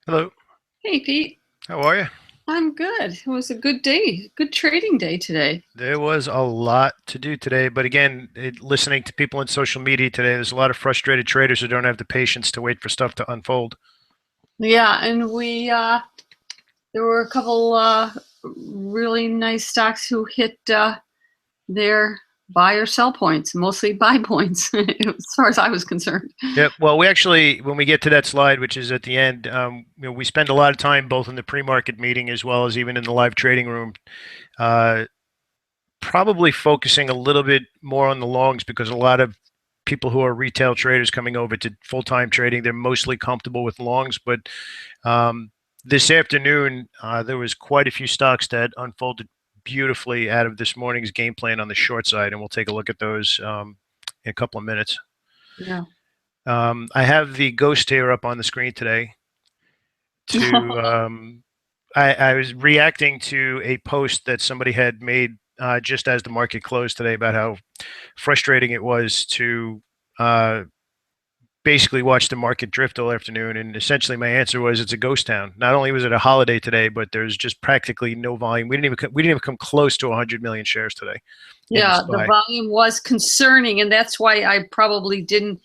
Hello. Hey Pete, How are you? I'm good. It was a good day, good trading day today. There was a lot to do today, but again, listening to people on social media today, there's a lot of frustrated traders who don't have the patience to wait for stuff to unfold. Yeah, and we there were a couple really nice stocks who hit their buy or sell points, mostly buy points, as far as I was concerned. Yep. Well, we actually, when we get to that slide, which is at the end, we spend a lot of time both in the pre-market meeting as well as even in the live trading room, uh, probably focusing a little bit more on the longs because a lot of people who are retail traders coming over to full-time trading, they're mostly comfortable with longs, but this afternoon, there was quite a few stocks that unfolded beautifully out of this morning's game plan on the short side, and we'll take a look at those in a couple of minutes. Yeah. I have the ghost here up on the screen today. To I was reacting to a post that somebody had made just as the market closed today about how frustrating it was to uh, basically watched the market drift all afternoon. And essentially, my answer was it's a ghost town. Not only was it a holiday today, but there's just practically no volume. We didn't even come close to 100 million shares today in the Yeah, the SPY. volume was concerning, and that's why I probably didn't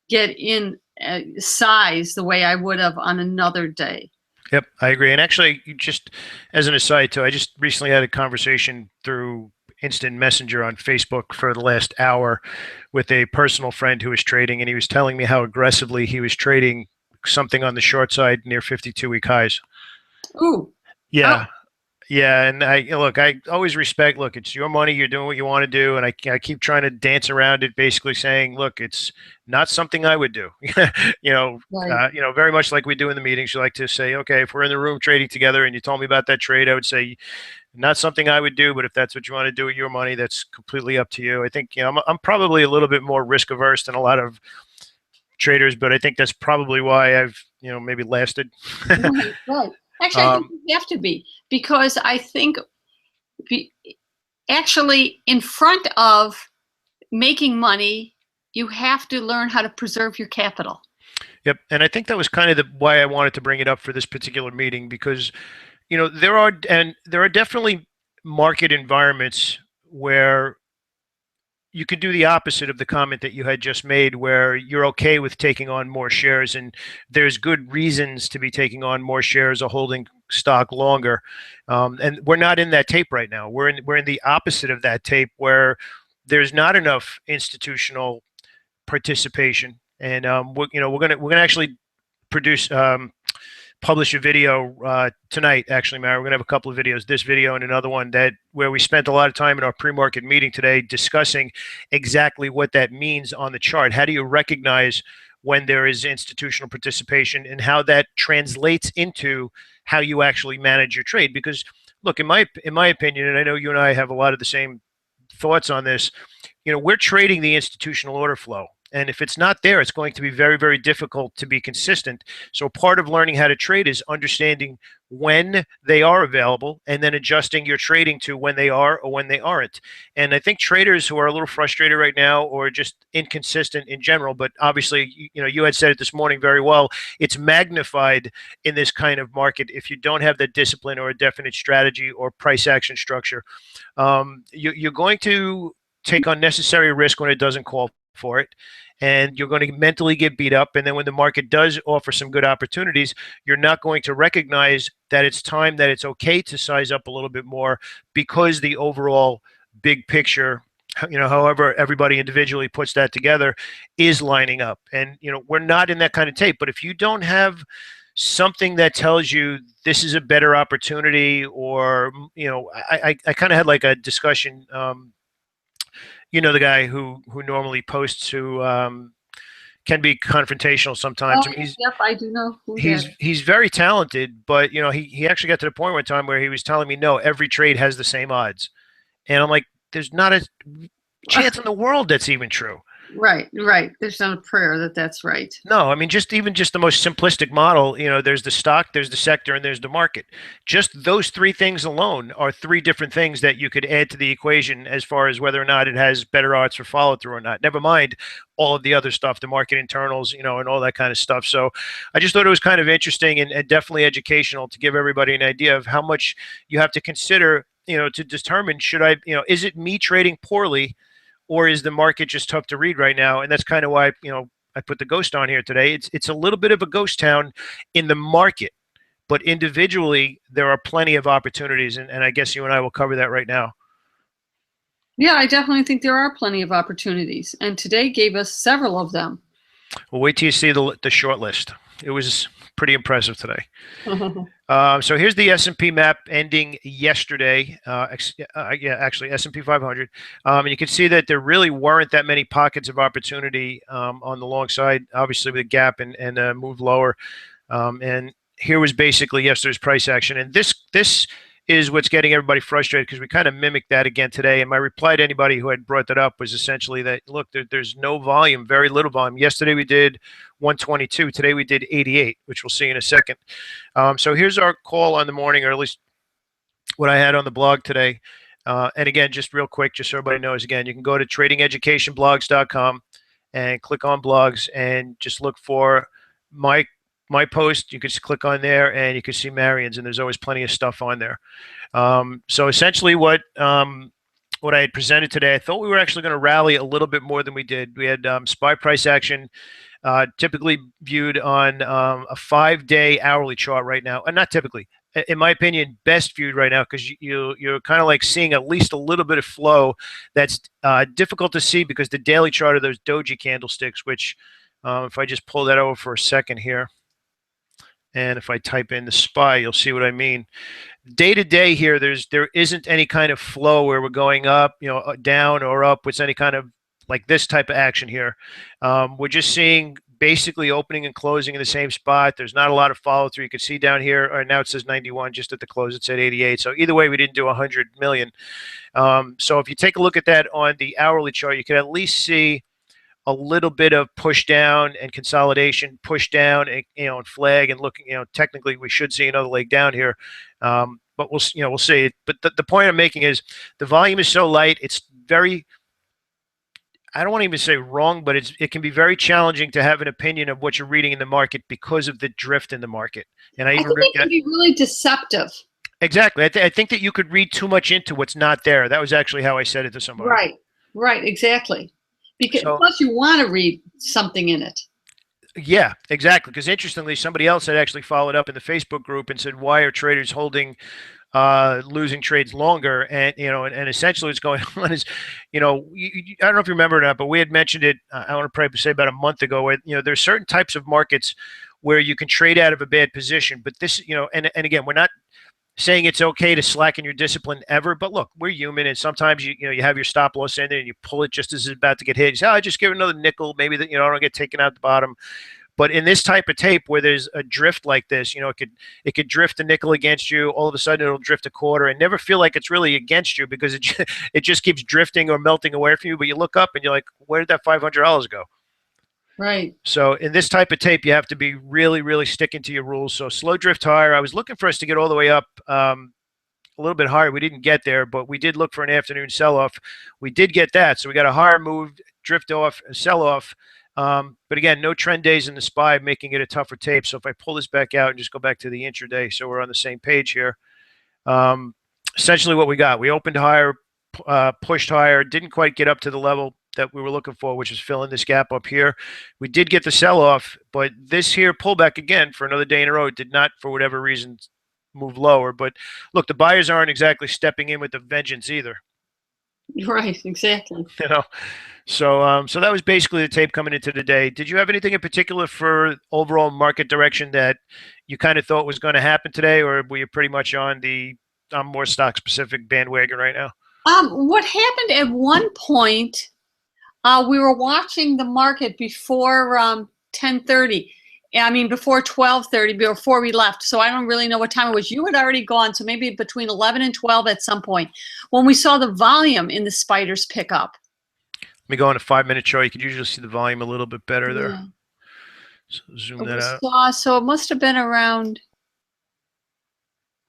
get in size the way I would have on another day. Yep, I agree. And actually, just as an aside, too, I just recently had a conversation through instant messenger on Facebook for the last hour with a personal friend who was trading, and he was telling me how aggressively he was trading something on the short side near 52-week highs. Ooh, oh, Yeah, yeah, and I always respect. Look, it's your money. You're doing what you want to do, and I keep trying to dance around it, basically saying, look, it's not something I would do. right. Very much like we do in the meetings. You like to say, okay, if we're in the room trading together, and you told me about that trade, I would say, not something I would do. But if that's what you want to do with your money, that's completely up to you. I think I'm probably a little bit more risk averse than a lot of traders, but I think that's probably why I've maybe lasted. Right, right. Actually, I think um, you have to be because I think be, actually in front of making money, you have to learn how to preserve your capital. Yep, and I think that was kind of why I wanted to bring it up for this particular meeting because there are definitely market environments where you could do the opposite of the comment that you had just made, where you're okay with taking on more shares, and there's good reasons to be taking on more shares or holding stock longer. And we're not in that tape right now. We're in the opposite of that tape, where there's not enough institutional participation, and we're gonna actually produce publish a video tonight. Actually, Mary, we're gonna have a couple of videos. This video and another one that where we spent a lot of time in our pre-market meeting today discussing exactly what that means on the chart. How do you recognize when there is institutional participation and how that translates into how you actually manage your trade? Because look, in my opinion, and I know you and I have a lot of the same thoughts on this, we're trading the institutional order flow. And if it's not there, it's going to be very, very difficult to be consistent. So part of learning how to trade is understanding when they are available and then adjusting your trading to when they are or when they aren't. And I think traders who are a little frustrated right now or just inconsistent in general, but obviously, you had said it this morning very well, it's magnified in this kind of market if you don't have the discipline or a definite strategy or price action structure. You're going to take unnecessary risk when it doesn't call for it, and you're going to mentally get beat up. And then when the market does offer some good opportunities, you're not going to recognize that it's time, that it's okay to size up a little bit more because the overall big picture, however everybody individually puts that together, is lining up. And we're not in that kind of tape. But if you don't have something that tells you this is a better opportunity, or I kind of had like a discussion. The guy who normally posts, who can be confrontational sometimes. Oh, I mean, he's yep, I do know who that he's he's very talented, but he actually got to the point one time where he was telling me, no, every trade has the same odds, and I'm like, there's not a is. chance in the world that's even true. Right, right. There's not a prayer that that's right. No, I mean just even just the most simplistic model, there's the stock, there's the sector, and there's the market. Just those three things alone are three different things that you could add to the equation as far as whether or not it has better odds for follow through or not. Never mind all of the other stuff, the market internals, and all that kind of stuff. So I just thought it was kind of interesting and definitely educational to give everybody an idea of how much you have to consider, to determine should I, is it me trading poorly or is the market just tough to read right now? And that's kind of why, I put the ghost on here today. It's a little bit of a ghost town in the market, but individually there are plenty of opportunities, and I guess you and I will cover that right now. Yeah, I definitely think there are plenty of opportunities, and today gave us several of them. Well, wait till you see the short list. It was pretty impressive today. So here's the S&P map ending yesterday. Yeah, actually S&P 500. And you can see that there really weren't that many pockets of opportunity on the long side, obviously with a gap and move lower. And here was basically yesterday's price action. And this is what's getting everybody frustrated because we kind of mimicked that again today. And my reply to anybody who had brought that up was essentially that, look, there's no volume, very little volume. Yesterday we did 122. Today we did 88, which we'll see in a second. So here's our call on the morning, or at least what I had on the blog today. And again, just real quick, just so everybody knows, again, you can go to tradingeducationblogs.com and click on blogs and just look for my post. You can just click on there and you can see Marion's, and there's always plenty of stuff on there. So essentially what I had presented today, I thought we were actually going to rally a little bit more than we did. We had SPY price action typically viewed on a 5-day hourly chart right now, and not typically, in my opinion, best viewed right now because you're kind of like seeing at least a little bit of flow that's difficult to see because the daily chart are those doji candlesticks, which if I just pull that over for a second here, and if I type in the SPY, you'll see what I mean. Day to day here, there isn't any kind of flow where we're going up, down or up with any kind of like this type of action here. We're just seeing basically opening and closing in the same spot. There's not a lot of follow through. You can see down here, or now it says 91, just at the close it said 88. So either way, we didn't do 100 million. So if you take a look at that on the hourly chart, you can at least see a little bit of push down and consolidation, push down, and and flag, and looking, technically we should see another leg down here, but we'll see. But the point I'm making is the volume is so light, it's very, I don't want to even say wrong, but it can be very challenging to have an opinion of what you're reading in the market because of the drift in the market. And I I even think it can be really deceptive. exactly, I think that you could read too much into what's not there. That was actually how I said it to somebody. Right, right, exactly. Because So plus you want to read something in it. yeah, exactly. Because interestingly, somebody else had actually followed up in the Facebook group and said, "Why are traders holding losing trades longer?" And and essentially, what's going on is, I don't know if you remember or not, but we had mentioned it. I want to probably say about a month ago. Where there's certain types of markets where you can trade out of a bad position, but this, and again, we're not saying it's okay to slacken your discipline ever, but look, we're human, and sometimes you have your stop loss in there and you pull it just as it's about to get hit. You say, "Oh, I just give it another nickel, maybe that I don't get taken out the bottom." But in this type of tape where there's a drift like this, it could drift a nickel against you. All of a sudden, it'll drift a quarter and never feel like it's really against you because it just keeps drifting or melting away from you. But you look up and you're like, "Where did that $500 go?" Right. So in this type of tape, you have to be really, really sticking to your rules. So slow drift higher. I was looking for us to get all the way up a little bit higher. We didn't get there, but we did look for an afternoon sell-off. We did get that. So we got a higher move, drift off, sell-off. But again, no trend days in the SPY, making it a tougher tape. So if I pull this back out and just go back to the intraday, so we're on the same page here. Essentially what we got, we opened higher, pushed higher, didn't quite get up to the level that we were looking for, which is filling this gap up here. We did get the sell-off, but this here pullback again for another day in a row did not, for whatever reason, move lower. But look, the buyers aren't exactly stepping in with a vengeance either. Right, exactly. So that was basically the tape coming into the day. Did you have anything in particular for overall market direction that you kind of thought was going to happen today, or were you pretty much on the more stock specific bandwagon right now? What happened at one point, we were watching the market before 10:30. I mean, before 12:30, before we left. So I don't really know what time it was. You had already gone, so maybe between 11 and 12 at some point, when we saw the volume in the spiders pick up. me go on a 5 minute chart. You could usually see the volume a little bit better there. Yeah. So zoom that We out. saw, so it must have been around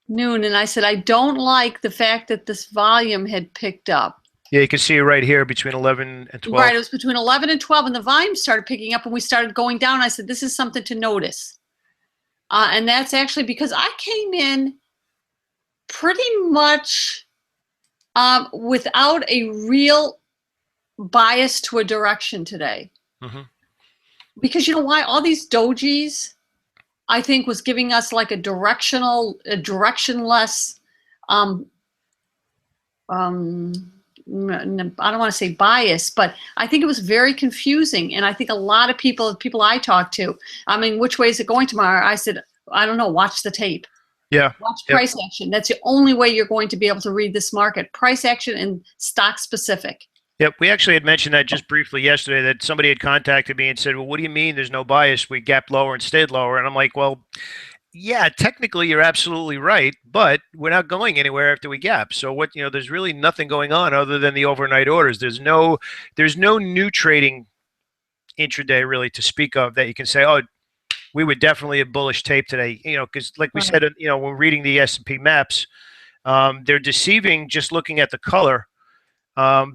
noon, and I said, I don't like the fact that this volume had picked up. Yeah, you can see it right here between 11 and 12. Right, it was between 11 and 12, and the volume started picking up, and we started going down. I said, this is something to notice. And that's actually because I came in pretty much without a real bias to a direction today. Mm-hmm. Because you know why? All these dojis, I think, was giving us like a directionless, um, I don't want to say bias, but I think it was very confusing. And I think a lot of people I talked to, I mean, which way is it going tomorrow? I said, I don't know, watch the tape. Yeah. Watch Yep. price action. That's the only way you're going to be able to read this market. Price action and stock specific. Yep. We actually had mentioned that just briefly yesterday, that somebody had contacted me and said, well, what do you mean there's no bias? We gapped lower and stayed lower. And I'm like, well, yeah, technically you're absolutely right, but we're not going anywhere after we gap. So what, there's really nothing going on other than the overnight orders. There's no new trading intraday really to speak of that you can say, oh, we were definitely a bullish tape today, because like we said, when reading the S&P maps, they're deceiving just looking at the color,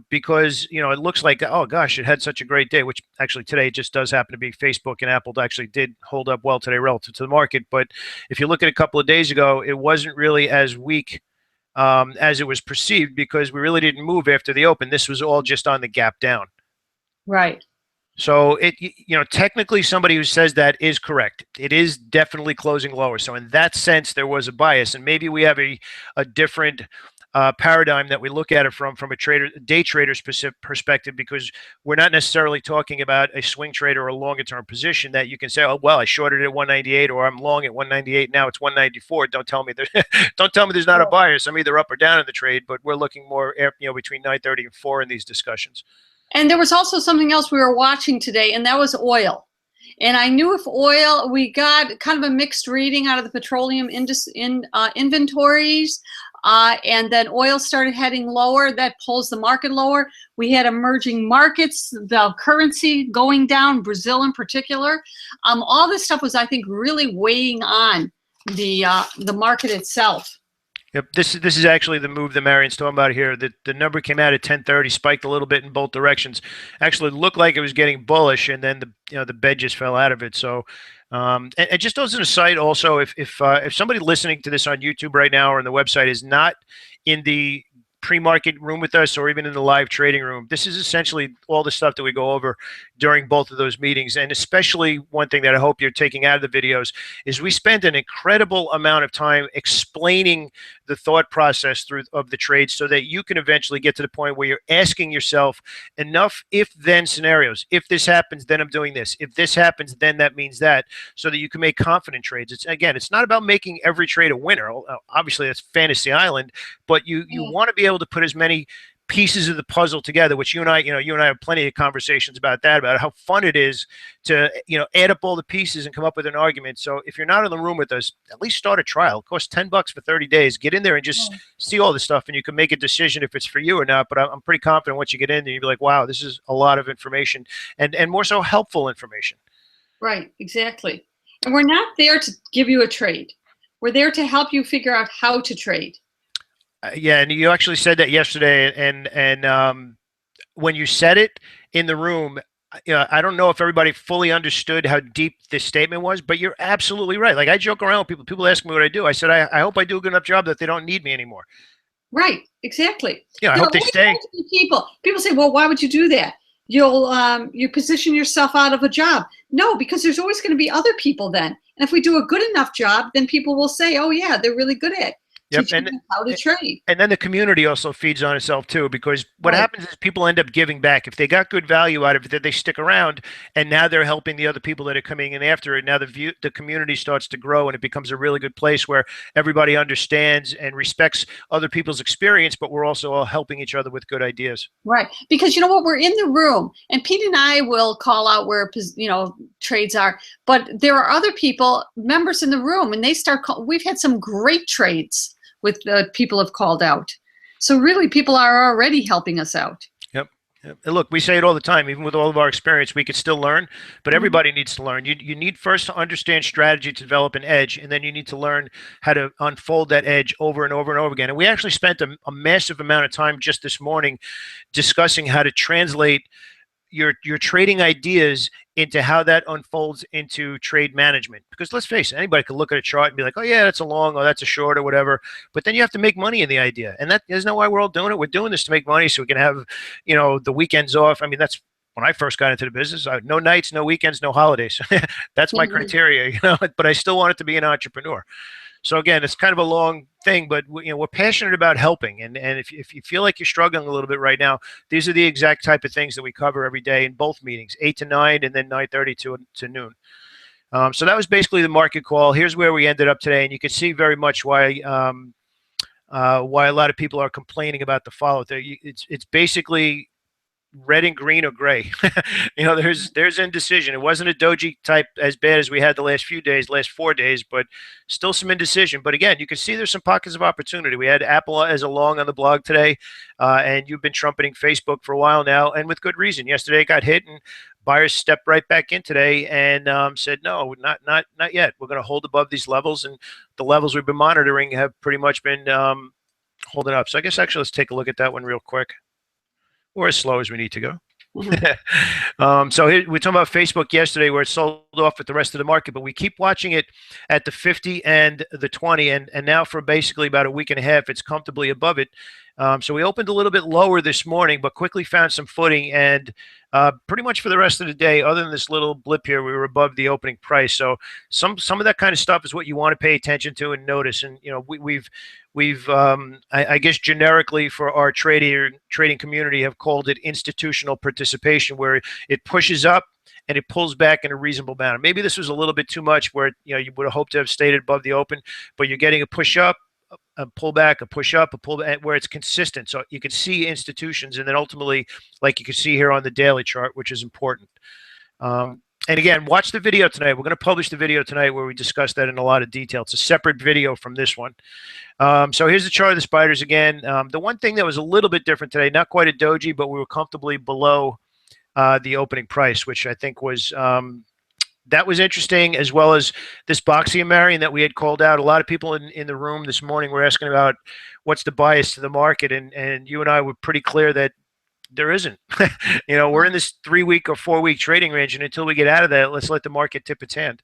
because it looks like, oh gosh, it had such a great day, which actually today just does happen to be. Facebook and Apple actually did hold up well today relative to the market, but if you look at a couple of days ago, it wasn't really as weak as it was perceived, because we really didn't move after the open. This was all just on the gap down. Right. So technically somebody who says that is correct. It is definitely closing lower. So in that sense, there was a bias, and maybe we have a different paradigm that we look at it from a day trader's perspective, because we're not necessarily talking about a swing trade or a longer term position that you can say, oh, well, I shorted at 198, or I'm long at 198. Now it's 194. Don't tell me there's not a bias. I'm either up or down in the trade, but we're looking more, between 9:30 and 4 in these discussions. And there was also something else we were watching today, and that was oil. And I knew if oil, we got kind of a mixed reading out of the petroleum inventories, and then oil started heading lower. That pulls the market lower. We had emerging markets, the currency going down, Brazil in particular. All this stuff was, I think, really weighing on the market itself. Yep, this is actually the move that Marion's talking about here. The number came out at 10:30, spiked a little bit in both directions. Actually looked like it was getting bullish, and then the bed just fell out of it. So, and just as an aside, also, if somebody listening to this on YouTube right now or on the website is not in the pre-market room with us, or even in the live trading room, this is essentially all the stuff that we go over during both of those meetings. And especially one thing that I hope you're taking out of the videos is we spend an incredible amount of time explaining the thought process of the trade, so that you can eventually get to the point where you're asking yourself enough if-then scenarios. If this happens, then I'm doing this. If this happens, then that means that, so that you can make confident trades. It's not about making every trade a winner. Obviously, that's fantasy island, but you want to be able to put as many pieces of the puzzle together, which you and I have plenty of conversations about that, about how fun it is to, add up all the pieces and come up with an argument. So if you're not in the room with us, at least start a trial. It costs $10 for 30 days. Get in there and just see all the stuff, and you can make a decision if it's for you or not. But I'm pretty confident once you get in there, you'll be like, wow, this is a lot of information, and more so helpful information. Right, exactly. And we're not there to give you a trade. We're there to help you figure out how to trade. Yeah, and you actually said that yesterday, and when you said it in the room, I don't know if everybody fully understood how deep this statement was, but you're absolutely right. Like, I joke around with people. People ask me what I do. I said, I hope I do a good enough job that they don't need me anymore. Right, exactly. I hope they stay. People say, well, why would you do that? You position yourself out of a job. No, because there's always going to be other people then. And if we do a good enough job, then people will say, oh yeah, they're really good at it. Yep, and how to trade. And then the community also feeds on itself too, because what happens is people end up giving back. If they got good value out of it, they stick around, and now they're helping the other people that are coming in after it. Now the community starts to grow, and it becomes a really good place where everybody understands and respects other people's experience, but we're also all helping each other with good ideas. Right, because you know what, we're in the room, and Pete and I will call out where trades are, but there are other people, members in the room, and they start. We've had some great trades with people have called out. So really, people are already helping us out. Yep. And look, we say it all the time. Even with all of our experience, we could still learn, but Mhm. everybody needs to learn. You need first to understand strategy to develop an edge, and then you need to learn how to unfold that edge over and over and over again. And we actually spent a massive amount of time just this morning discussing how to translate your trading ideas into how that unfolds into trade management. Because let's face it, anybody could look at a chart and be like, "Oh yeah, that's a long, or that's a short, or whatever." But then you have to make money in the idea, and that isn't that why we're all doing it. We're doing this to make money, so we can have, the weekends off. I mean, that's when I first got into the business. No nights, no weekends, no holidays. That's my criteria, But I still wanted to be an entrepreneur. So again, it's kind of a long thing, but we're passionate about helping. And if you feel like you're struggling a little bit right now, these are the exact type of things that we cover every day in both meetings, 8 to 9, and then 9:30 to noon. So that was basically the market call. Here's where we ended up today, and you can see very much why a lot of people are complaining about the follow. It's basically red and green or gray. There's indecision. It wasn't a doji type as bad as we had the last few days, last 4 days, but still some indecision. But again, you can see there's some pockets of opportunity. We had Apple as a long on the blog today, and you've been trumpeting Facebook for a while now, and with good reason. Yesterday it got hit, and buyers stepped right back in today and said, no, not yet. We're going to hold above these levels, and the levels we've been monitoring have pretty much been holding up. So I guess actually let's take a look at that one real quick. Or as slow as we need to go. Mhm. So we're talking about Facebook yesterday, where it sold off with the rest of the market, but we keep watching it at the 50 and the 20, and now for basically about a week and a half, it's comfortably above it. So we opened a little bit lower this morning, but quickly found some footing, and pretty much for the rest of the day, other than this little blip here, we were above the opening price. So some of that kind of stuff is what you want to pay attention to and notice. And I guess generically for our trading community have called it institutional participation, where it pushes up and it pulls back in a reasonable manner. Maybe this was a little bit too much, where you would have hoped to have stayed above the open, but you're getting a push up, a pull back, a push up, a pull back, where it's consistent. So you can see institutions, and then ultimately, like you can see here on the daily chart, which is important. And again, watch the video tonight. We're going to publish the video tonight where we discuss that in a lot of detail. It's a separate video from this one. So here's the chart of the spiders again. The one thing that was a little bit different today, not quite a doji, but we were comfortably below the opening price, which I think was that was interesting, as well as this Boxia Marion that we had called out. A lot of people in the room this morning were asking about what's the bias to the market, and you and I were pretty clear that there isn't. We're in this 3 week or 4 week trading range, and until we get out of that, let's let the market tip its hand.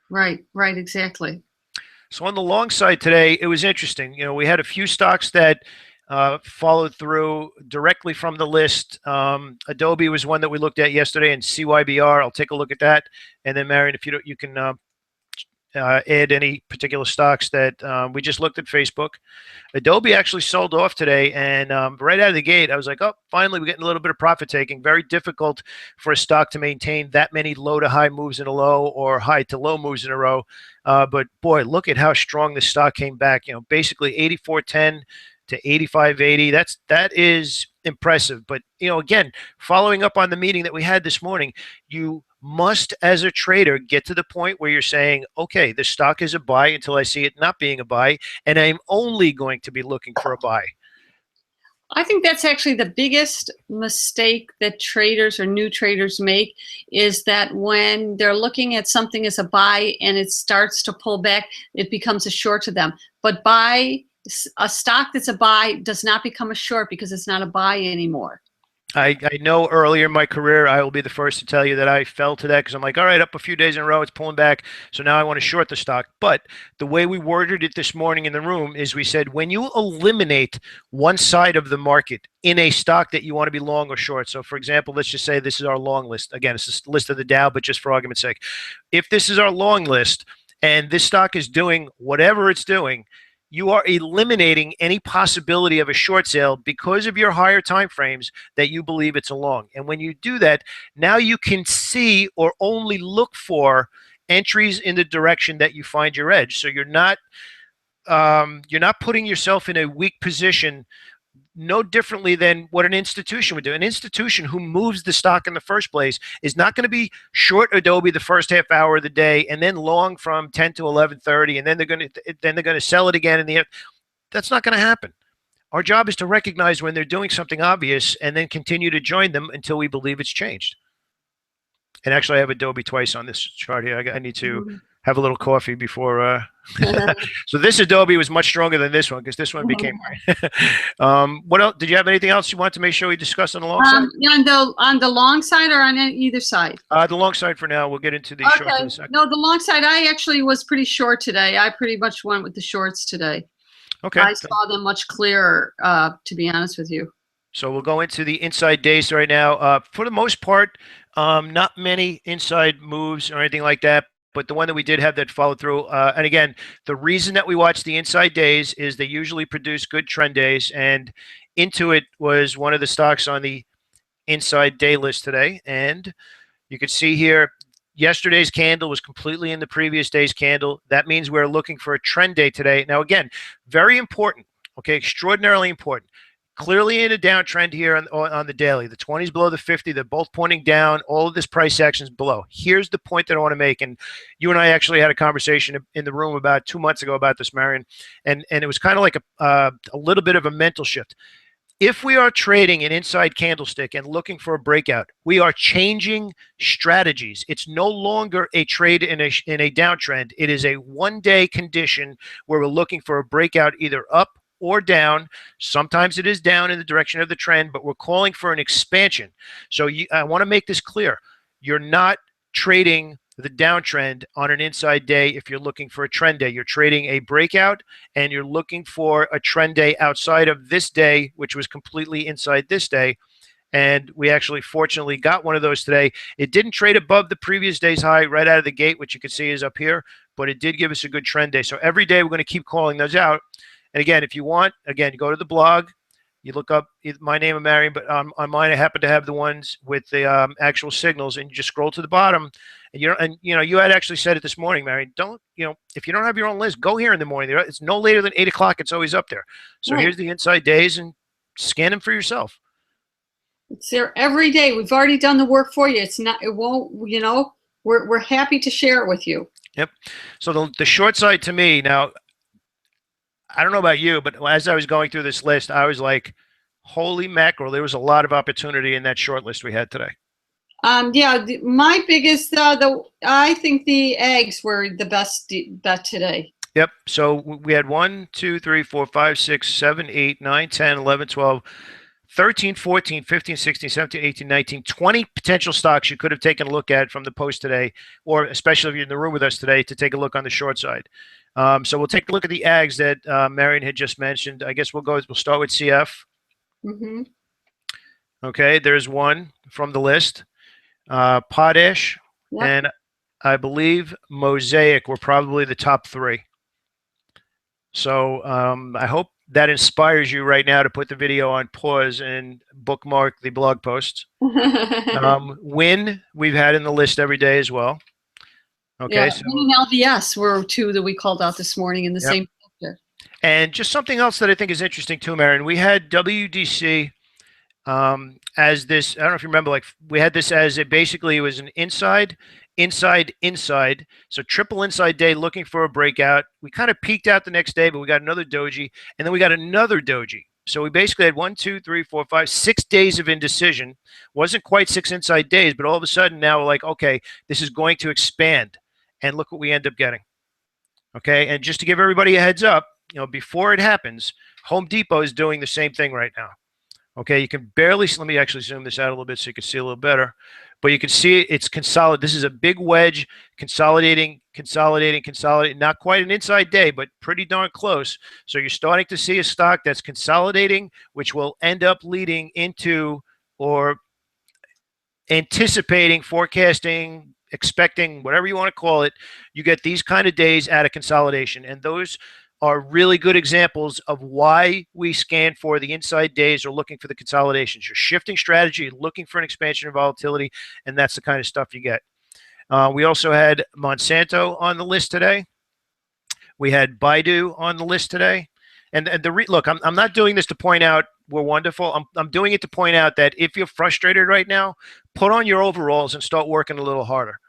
Right, exactly. So on the long side today, it was interesting. We had a few stocks that followed through directly from the list. Adobe was one that we looked at yesterday, and CYBR. I'll take a look at that. And then, Marion, if you can add any particular stocks that we just looked at Facebook. Adobe actually sold off today, and right out of the gate, I was like, oh, finally, we're getting a little bit of profit taking. Very difficult for a stock to maintain that many low to high moves in a row or high to low moves in a row. But boy, look at how strong this stock came back. Basically 84.10 to 85.80. That is impressive. But again, following up on the meeting that we had this morning, you must, as a trader, get to the point where you're saying, okay, the stock is a buy until I see it not being a buy, and I'm only going to be looking for a buy. I think that's actually the biggest mistake that traders or new traders make, is that when they're looking at something as a buy and it starts to pull back, it becomes a short to them. But a stock that's a buy does not become a short because it's not a buy anymore. I know earlier in my career, I will be the first to tell you that I fell to that because I'm like, all right, up a few days in a row, it's pulling back. So now I want to short the stock. But the way we worded it this morning in the room is we said, when you eliminate one side of the market in a stock that you want to be long or short. So for example, let's just say this is our long list. Again, it's a list of the Dow, but just for argument's sake, if this is our long list and this stock is doing whatever it's doing, you are eliminating any possibility of a short sale because of your higher time frames that you believe it's a long. And when you do that, now you can see or only look for entries in the direction that you find your edge. So you're not putting yourself in a weak position, no differently than what an institution would do. An institution who moves the stock in the first place is not going to be short Adobe the first half hour of the day and then long from 10 to 11:30, and then they're going to sell it again in the. That's not going to happen. Our job is to recognize when they're doing something obvious and then continue to join them until we believe it's changed. And actually, I have Adobe twice on this chart here. I need to Mhm. have a little coffee before. So this Adobe was much stronger than this one because this one became. What else? Did you have anything else you want to make sure we discuss on the long side? Yeah, on the long side or on either side? The long side for now. We'll get into the shorts in Okay. a second. No, the long side. I actually was pretty short today. I pretty much went with the shorts today. Okay. I saw them much clearer, to be honest with you. So we'll go into the inside days right now. For the most part, not many inside moves or anything like that. But the one that we did have that followed through, and again, the reason that we watch the inside days is they usually produce good trend days. And Intuit was one of the stocks on the inside day list today. And you can see here, yesterday's candle was completely in the previous day's candle. That means we're looking for a trend day today. Now, again, very important, okay, extraordinarily important. Clearly in a downtrend here on the daily. The 20s below the 50, they're both pointing down. All of this price action is below. Here's the point that I want to make, and you and I actually had a conversation in the room about 2 months ago about this, Marion, and it was kind of like a little bit of a mental shift. If we are trading an inside candlestick and looking for a breakout, we are changing strategies. It's no longer a trade in a downtrend. It is a one-day condition where we're looking for a breakout either up or down. Sometimes it is down in the direction of the trend, but we're calling for an expansion. So I want to make this clear. You're not trading the downtrend on an inside day if you're looking for a trend day. You're trading a breakout and you're looking for a trend day outside of this day, which was completely inside this day. And we actually fortunately got one of those today. It didn't trade above the previous day's high right out of the gate, which you can see is up here, but it did give us a good trend day. So every day we're going to keep calling those out. And again, if you want, again, go to the blog. You look up my name and Marion, but on mine I happen to have the ones with the actual signals, and you just scroll to the bottom. And you had actually said it this morning, Marion. Don't if you don't have your own list, go here in the morning. It's no later than 8 o'clock. It's always up there. So Right. here's the inside days, and scan them for yourself. It's there every day. We've already done the work for you. It's not. It won't. We're happy to share it with you. Yep. So the short side to me now, I don't know about you, but as I was going through this list, I was like, holy mackerel, there was a lot of opportunity in that short list we had today. Yeah, my biggest, I think the eggs were the best bet today. Yep. So we had 1, 2, 3, 4, 5, 6, 7, 8, 9, 10, 11, 12, 13, 14, 15, 16, 17, 18, 19, 20 potential stocks you could have taken a look at from the post today, or especially if you're in the room with us today, to take a look on the short side. So we'll take a look at the ags that Marion had just mentioned. I guess we'll start with CF. Mm-hmm. Okay, there's one from the list. Potash, Yep. and I believe Mosaic were probably the top three. So I hope that inspires you right now to put the video on pause and bookmark the blog posts. Win, we've had in the list every day as well. Okay, Yeah, so Win and LVS were two that we called out this morning in the same sector. And just something else that I think is interesting too, Marion. We had WDC as this. I don't know if you remember. Like we had this as basically it was an inside. So triple inside day looking for a breakout. We kind of peaked out the next day, but we got another doji, and then we got another doji. So we basically had 1, 2, 3, 4, 5, 6 days of indecision. Wasn't quite 6 inside days, but all of a sudden now we're like, okay, this is going to expand, and look what we end up getting. Okay, and just to give everybody a heads up, before it happens, Home Depot is doing the same thing right now. Okay, you can barely, let me actually zoom this out a little bit so you can see a little better. But you can see it's consolidated. This is a big wedge, consolidating. Not quite an inside day, but pretty darn close. So you're starting to see a stock that's consolidating, which will end up leading into or anticipating, forecasting, expecting, whatever you want to call it. You get these kind of days out of consolidation. And those are really good examples of why we scan for the inside days or looking for the consolidations. You're shifting strategy, looking for an expansion of volatility, and that's the kind of stuff you get. We also had Monsanto on the list today. We had Baidu on the list today. And look, I'm not doing this to point out we're wonderful. I'm doing it to point out that if you're frustrated right now, put on your overalls and start working a little harder.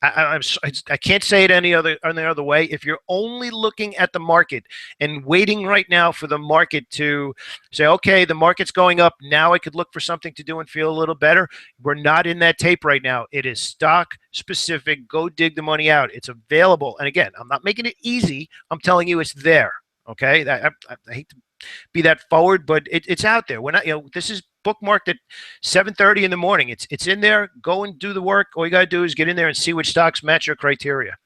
I can't say it any other way. If you're only looking at the market and waiting right now for the market to say, okay, the market's going up, now I could look for something to do and feel a little better. We're not in that tape right now. It is stock specific. Go dig the money out. It's available. And again, I'm not making it easy. I'm telling you it's there. Okay. I hate to be that forward, but it's out there. We're not, this is bookmarked at 7:30 in the morning. It's in there. Go and do the work. All you got to do is get in there and see which stocks match your criteria.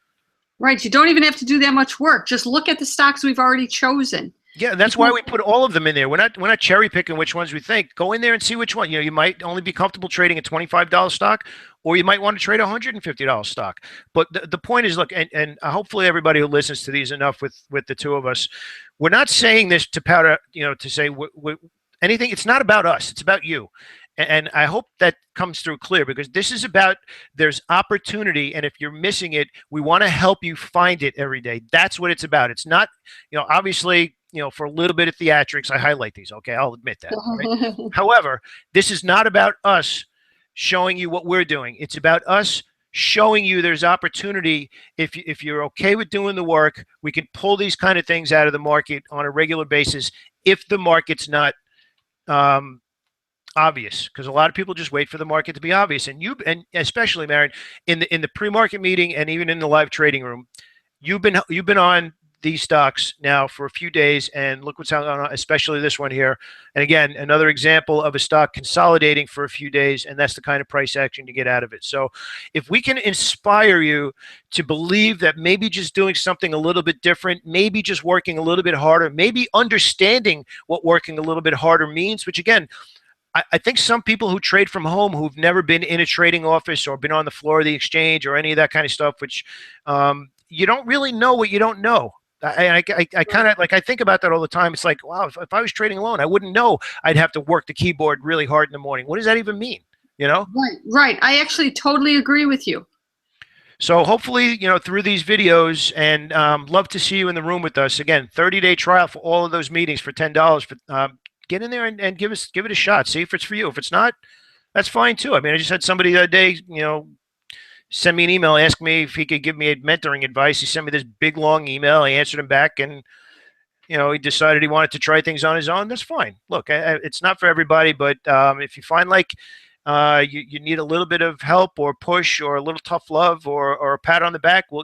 Right. You don't even have to do that much work. Just look at the stocks we've already chosen. Yeah, that's why we put all of them in there. We're not cherry picking which ones we think. Go in there and see which one. You might only be comfortable trading a $25 stock, or you might want to trade a $150 stock. But the point is, look, and hopefully everybody who listens to these enough with the two of us, we're not saying this to powder, to say anything. It's not about us. It's about you. And I hope that comes through clear, because this is about, there's opportunity. And if you're missing it, we want to help you find it every day. That's what it's about. It's not, obviously, for a little bit of theatrics, I highlight these. Okay. I'll admit that. Right? However, this is not about us showing you what we're doing. It's about us showing you there's opportunity. If you're okay with doing the work, we can pull these kind of things out of the market on a regular basis if the market's not obvious, because a lot of people just wait for the market to be obvious. And especially, Marion, in the pre-market meeting and even in the live trading room, you've been on these stocks now for a few days, and look what's going on, especially this one here. And again, another example of a stock consolidating for a few days, and that's the kind of price action you get out of it. So if we can inspire you to believe that maybe just doing something a little bit different, maybe just working a little bit harder, maybe understanding what working a little bit harder means, which again, I think some people who trade from home, who've never been in a trading office or been on the floor of the exchange or any of that kind of stuff, which you don't really know what you don't know. I kind of, like, I think about that all the time. It's like, wow, if I was trading alone, I wouldn't know I'd have to work the keyboard really hard in the morning. What does that even mean? Right. I actually totally agree with you. So hopefully, through these videos, and love to see you in the room with us. Again, 30-day trial for all of those meetings for $10. Get in there and give it a shot. See if it's for you. If it's not, that's fine too. I mean, I just had somebody the other day, send me an email, ask me if he could give me a mentoring advice. He sent me this big long email. I answered him back, and he decided he wanted to try things on his own. That's fine. Look, it's not for everybody, but if you find like you need a little bit of help or push or a little tough love or a pat on the back, we're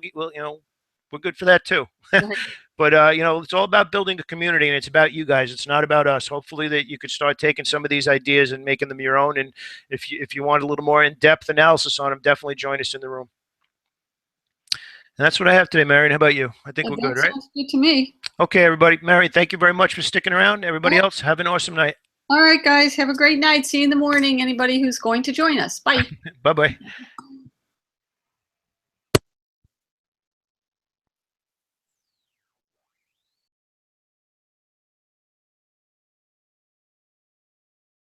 good for that too. Right. But it's all about building a community, and it's about you guys. It's not about us. Hopefully that you could start taking some of these ideas and making them your own. And if you want a little more in-depth analysis on them, definitely join us in the room. And that's what I have today, Marion. How about you? I think we're good, right? Sounds good to me. Okay, everybody. Marion, thank you very much for sticking around. Everybody else, have an awesome night. All right, guys. Have a great night. See you in the morning. Anybody who's going to join us. Bye. Bye-bye.